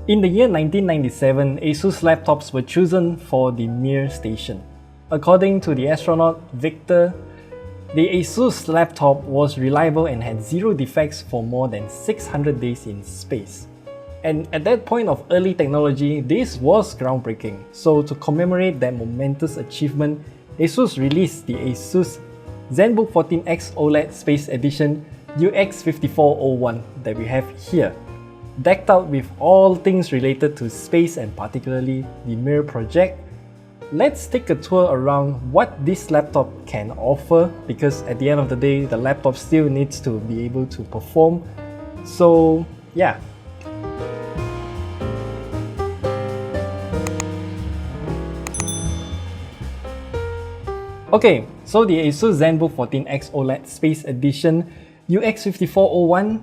In the year 1997, ASUS laptops were chosen for the Mir Station. According to the astronaut Victor, the ASUS laptop was reliable and had zero defects for more than 600 days in space. And at that point of early technology, this was groundbreaking. So to commemorate that momentous achievement, ASUS released the ASUS Zenbook 14X OLED Space Edition UX5401 that we have here. Decked out with all things related to space and particularly the Mir project, let's take a tour around what this laptop can offer, because at the end of the day, the laptop still needs to be able to perform. So yeah. Okay, so the ASUS Zenbook 14X OLED Space Edition UX5401,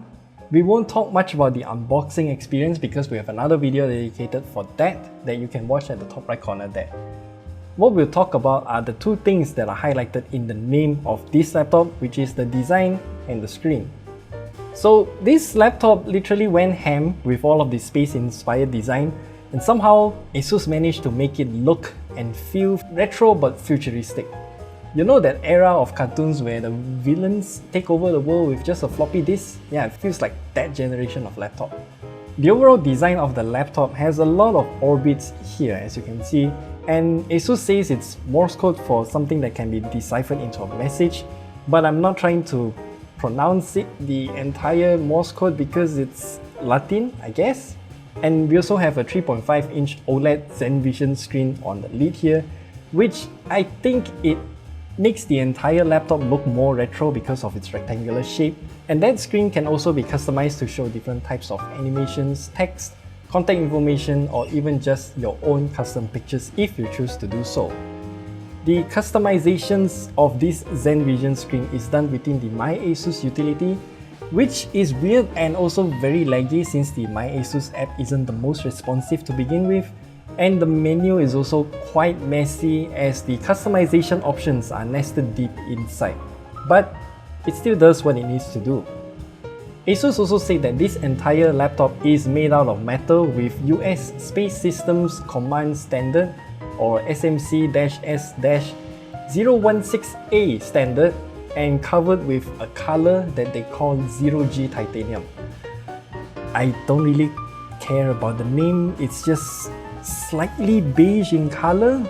we won't talk much about the unboxing experience because we have another video dedicated for that you can watch at the top right corner there. What we'll talk about are the two things that are highlighted in the name of this laptop, which is the design and the screen. So this laptop literally went ham with all of the space-inspired design, and somehow ASUS managed to make it look and feel retro but futuristic. You know that era of cartoons where the villains take over the world with just a floppy disk? Yeah, it feels like that generation of laptop. The overall design of the laptop has a lot of orbits here, as you can see, and ASUS says it's Morse code for something that can be deciphered into a message, but I'm not trying to pronounce it the entire Morse code because it's Latin, I guess. And we also have a 3.5-inch OLED ZenVision screen on the lid here, which I think it makes the entire laptop look more retro because of its rectangular shape. And that screen can also be customized to show different types of animations, text, contact information, or even just your own custom pictures if you choose to do so. The customizations of this ZenVision screen is done within the My ASUS utility, which is weird and also very laggy since the My ASUS app isn't the most responsive to begin with. And the menu is also quite messy as the customization options are nested deep inside. But it still does what it needs to do. ASUS also said that this entire laptop is made out of metal with US Space Systems Command Standard or SMC-S-016A standard and covered with a color that they call 0G titanium. I don't really care about the name, it's just slightly beige in color.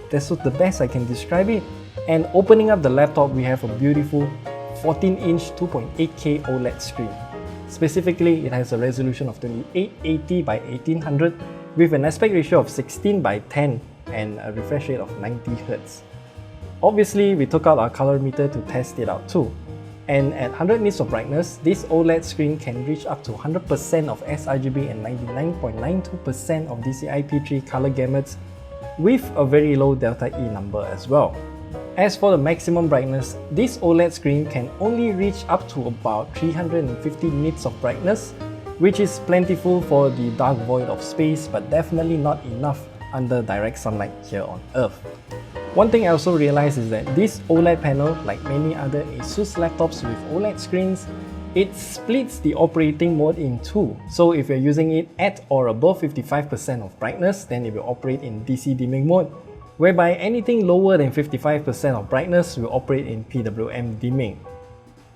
That's the best I can describe it. And opening up the laptop, we have a beautiful 14-inch 2.8K OLED screen. Specifically, it has a resolution of 2880 by 1800 with an aspect ratio of 16 by 10 and a refresh rate of 90 Hz. Obviously, we took out our color meter to test it out too. And at 100 nits of brightness, this OLED screen can reach up to 100% of sRGB and 99.92% of DCI-P3 color gamuts with a very low delta E number as well. As for the maximum brightness, this OLED screen can only reach up to about 350 nits of brightness, which is plentiful for the dark void of space, but definitely not enough under direct sunlight here on Earth. One thing I also realized is that this OLED panel, like many other ASUS laptops with OLED screens, it splits the operating mode in two. So if you're using it at or above 55% of brightness, then it will operate in DC dimming mode, whereby anything lower than 55% of brightness will operate in PWM dimming.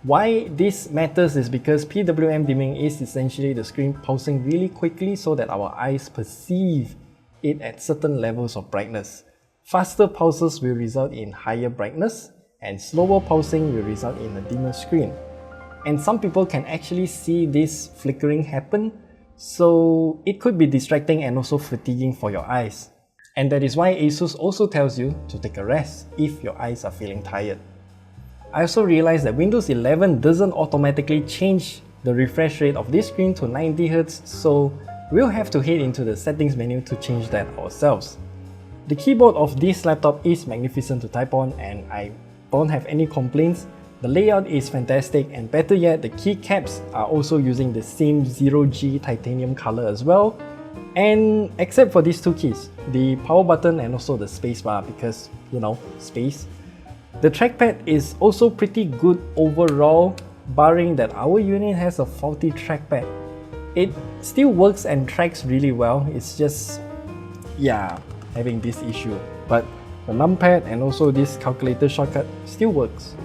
Why this matters is because PWM dimming is essentially the screen pulsing really quickly so that our eyes perceive it at certain levels of brightness. Faster pulses will result in higher brightness, and slower pulsing will result in a dimmer screen. And some people can actually see this flickering happen, so it could be distracting and also fatiguing for your eyes. And that is why ASUS also tells you to take a rest if your eyes are feeling tired. I also realized that Windows 11 doesn't automatically change the refresh rate of this screen to 90 Hz, so we'll have to head into the settings menu to change that ourselves. The keyboard of this laptop is magnificent to type on and I don't have any complaints. The layout is fantastic, and better yet, the keycaps are also using the same 0G titanium color as well. And except for these two keys, the power button and also the space bar, because, you know, space. The trackpad is also pretty good overall, barring that our unit has a faulty trackpad. It still works and tracks really well, it's just, yeah, having this issue. But the numpad and also this calculator shortcut still works.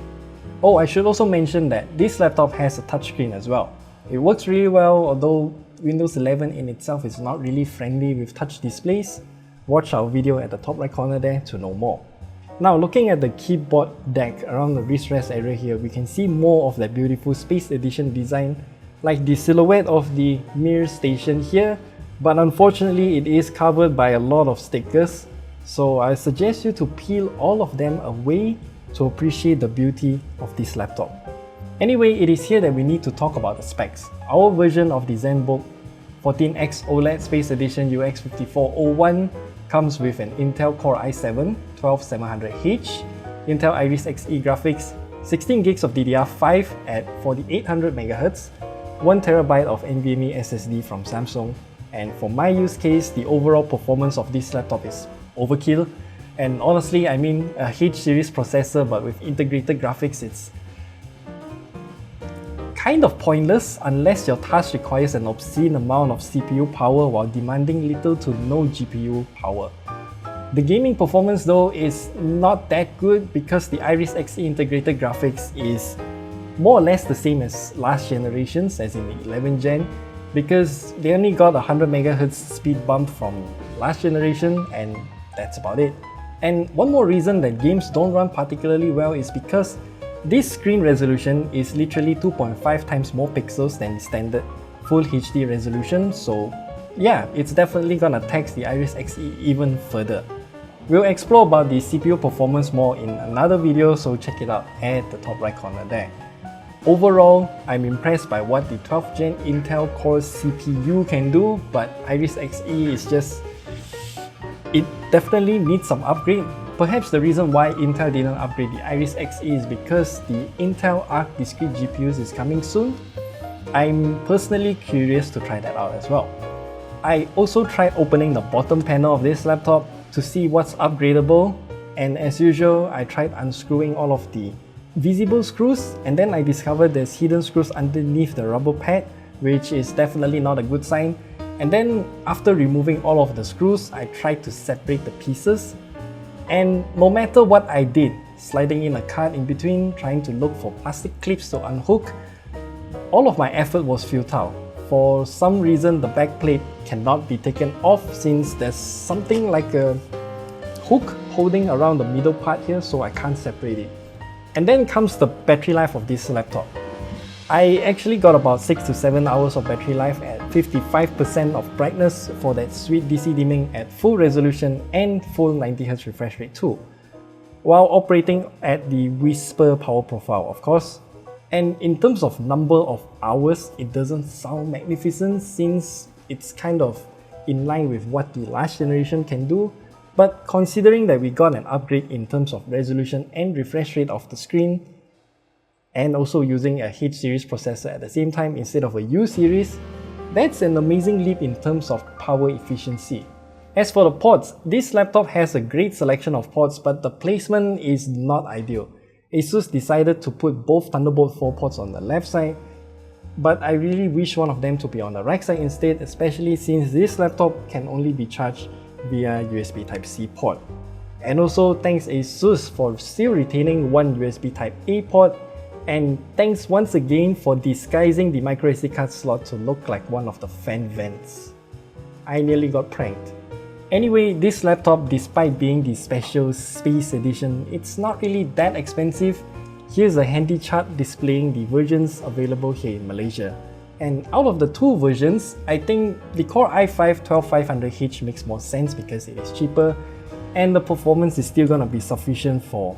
Oh, I should also mention that this laptop has a touchscreen as well. It works really well, although Windows 11 in itself is not really friendly with touch displays. Watch our video at the top right corner there to know more. Now, looking at the keyboard deck around the wrist rest area here, we can see more of that beautiful Space Edition design, like the silhouette of the Mir Station here, but unfortunately it is covered by a lot of stickers, so I suggest you to peel all of them away to appreciate the beauty of this laptop. Anyway, it is here that we need to talk about the specs. Our version of the Zenbook 14X OLED Space Edition UX5401 comes with an Intel Core i7-12700H, Intel Iris Xe graphics, 16 gigs of DDR5 at 4800 MHz, 1TB of NVMe SSD from Samsung, and for my use case, the overall performance of this laptop is overkill. And honestly, I mean a H series processor but with integrated graphics, it's kind of pointless unless your task requires an obscene amount of CPU power while demanding little to no GPU power. The gaming performance though is not that good because the Iris Xe integrated graphics is more or less the same as last generations, as in the 11th gen, because they only got 100 MHz speed bump from last generation and that's about it. And one more reason that games don't run particularly well is because this screen resolution is literally 2.5 times more pixels than the standard Full HD resolution, so yeah, it's definitely gonna tax the Iris Xe even further. We'll explore about the CPU performance more in another video, so check it out at the top right corner there. Overall, I'm impressed by what the 12th gen Intel Core CPU can do, but Iris Xe is just, it definitely needs some upgrade. Perhaps the reason why Intel didn't upgrade the Iris Xe is because the Intel Arc discrete GPUs is coming soon. I'm personally curious to try that out as well. I also tried opening the bottom panel of this laptop to see what's upgradable, and as usual, I tried unscrewing all of the visible screws, and then I discovered there's hidden screws underneath the rubber pad, which is definitely not a good sign. And then after removing all of the screws, I tried to separate the pieces. And no matter what I did, sliding in a card in between, trying to look for plastic clips to unhook, all of my effort was futile. For some reason, the back plate cannot be taken off since there's something like a hook holding around the middle part here, so I can't separate it. And then comes the battery life of this laptop. I actually got about 6 to 7 hours of battery life at 55% of brightness for that sweet DC dimming at full resolution and full 90Hz refresh rate too, while operating at the Whisper power profile, of course. And in terms of number of hours, it doesn't sound magnificent since it's kind of in line with what the last generation can do, but considering that we got an upgrade in terms of resolution and refresh rate of the screen, and also using a H series processor at the same time instead of a U series, that's an amazing leap in terms of power efficiency. As for the ports, this laptop has a great selection of ports, but the placement is not ideal. ASUS decided to put both Thunderbolt 4 ports on the left side, but I really wish one of them to be on the right side instead, especially since this laptop can only be charged via USB Type-C port. And also thanks ASUS for still retaining one USB Type-A port, and thanks once again for disguising the microSD card slot to look like one of the fan vents. I nearly got pranked. Anyway, this laptop, despite being the special Space Edition, it's not really that expensive. Here's a handy chart displaying the versions available here in Malaysia. And out of the two versions, I think the Core i5-12500H makes more sense because it is cheaper and the performance is still gonna be sufficient for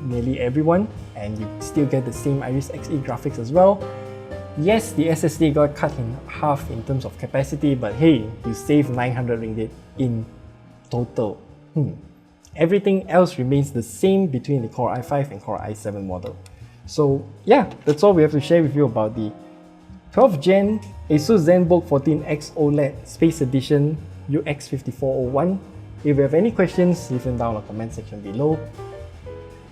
nearly everyone, and you still get the same Iris Xe graphics as well. Yes, the SSD got cut in half in terms of capacity, but hey, you save 900 ringgit in total. Everything else remains the same between the Core i5 and Core i7 model. So yeah, that's all we have to share with you about the 12th gen ASUS Zenbook 14X OLED Space Edition UX5401. If you have any questions, leave them down in the comment section below.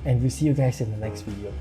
And we'll see you guys in the next video.